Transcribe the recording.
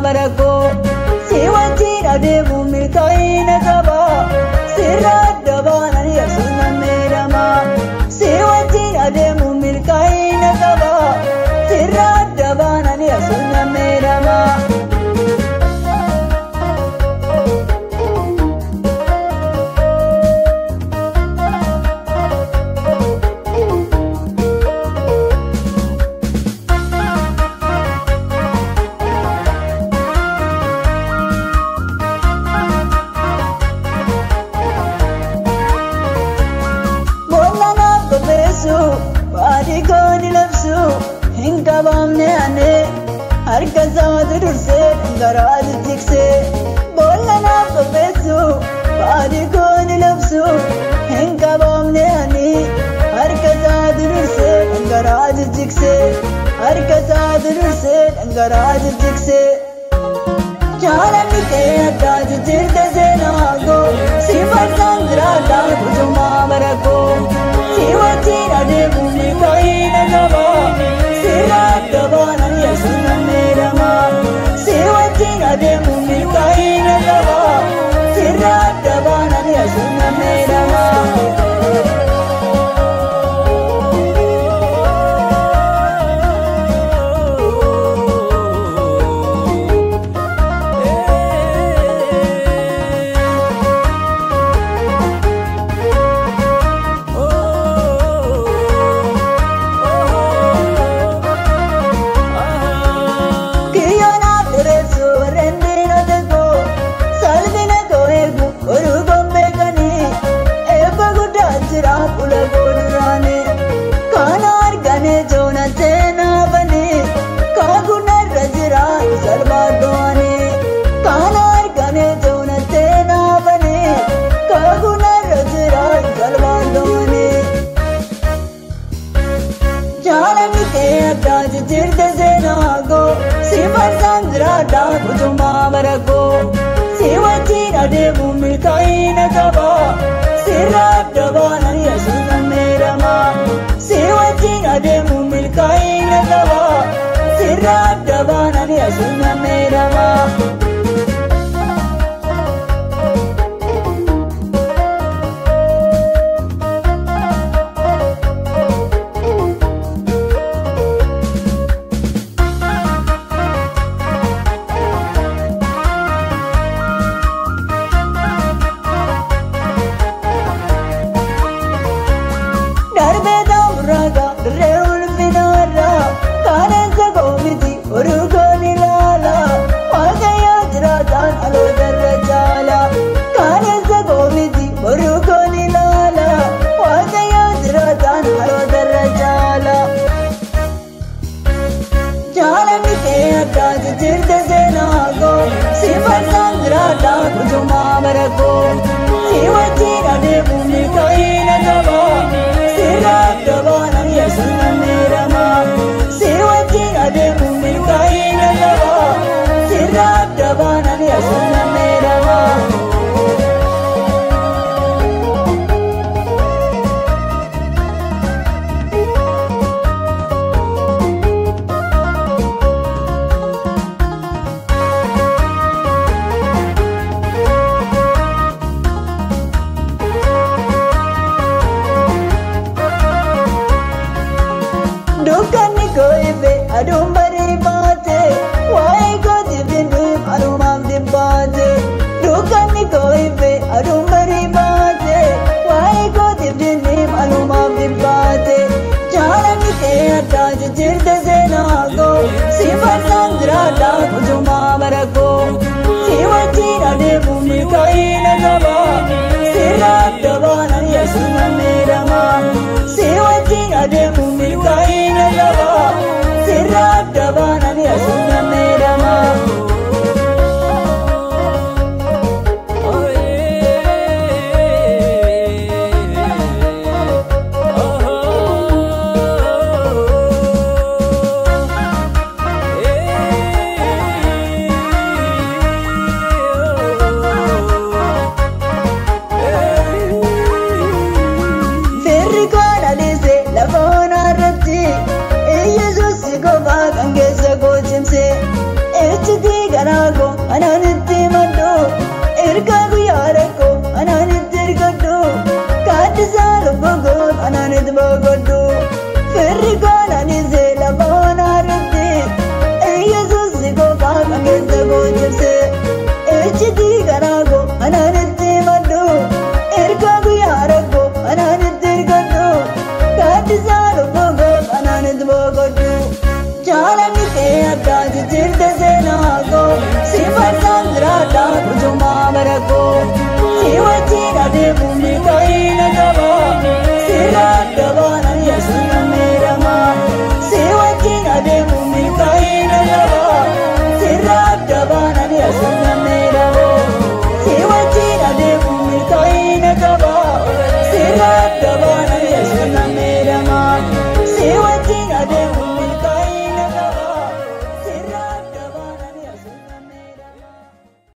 barako siwajjin adeemu milkaa'ina qaba sirra adda baanan yesuuna meedama siwajjin adeemu milkaa'ina qaba sirra adda baanan yesuuna meedama. Baadi kooni labsu hin qabamne ane harka isaatu dursee dhangaraatu jiksee boolla naaf qopheessu baadi kooni labsu hin qabamne ane harka isaatu dursee dhangaraatu jiksee harka isaatu dursee dhangaraatu jiksee jaalalli kee addaatu jirte seenaa koo si farsaan jiraadhaan kutumaa barakoo si wajjin adeemu milkaa'ina qaba sirra adda baanan yesuuna meedama si wajjin adeemu milkaa'ina qaba sirra adda baanan yesuuna meedama. Jirte seenaa koo si farsaan jiraadhaan kutumaa barakoo si wajjin adeemu milkaa'ina qaba sirra adda baanan yesuuna meedama si wajjin adeemu milkaa'ina qaba sirra adda baanan yesuuna meedama. Jirte seenaa koo si farsaan jiraadhaan kutumaa barakoo si wajjin adeemu milkaa'ina qaba sirra adda baanan yesuuna meedama si wajjin adeemu milkaa'ina qaba sirra adda baanan yesuuna meedama. Dukkanni koo ife aduun barii baate waa'ee kooti binniif aduumaaf dibbaate dukkanni koo ife aduun barii baate waa'ee kooti binniif aduumaaf dibbaate jaalalli kee addaati jirte seenaa koo si farsaan jiraadhaan kutumaa barakoo si wajjin adeemu milkaa'ina qaba sirra adda baanan yesuuna meedama si wajjin adeemu milkaa'ina qaba sirra adda baanan yesuuna meedama. Firri koona dhiise lafa onarra bogo